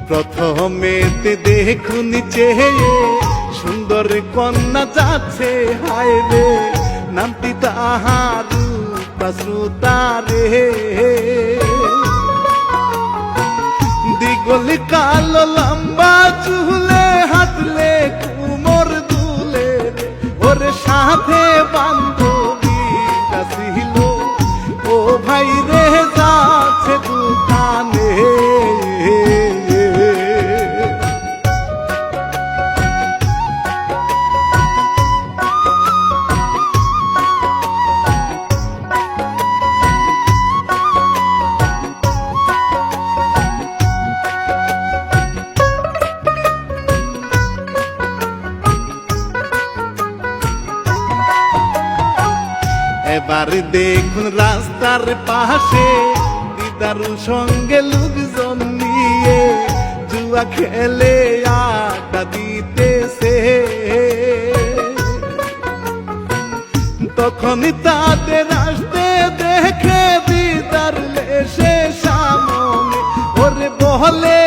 প্রথমেতে দেখুন চেয়ে সুন্দর কন্যা যাচ্ছে হায় রে, নামটি তাহার রূপা রে। দিগল কালো লম্বা চুলে হাতলে কুমোর দুলে রে, ওর সাথে বান্ধবী ছিল ও ভাই রে যাচ্ছে দোকানে। এবার দেখুন রাস্তার পাশে দিদার সঙ্গে লোকজন নিয়ে জুয়া খেলে আড্ডা দিতেছে। তখন তাদের আসতে দেখে দিদার লেসে সামনে ওরে বলে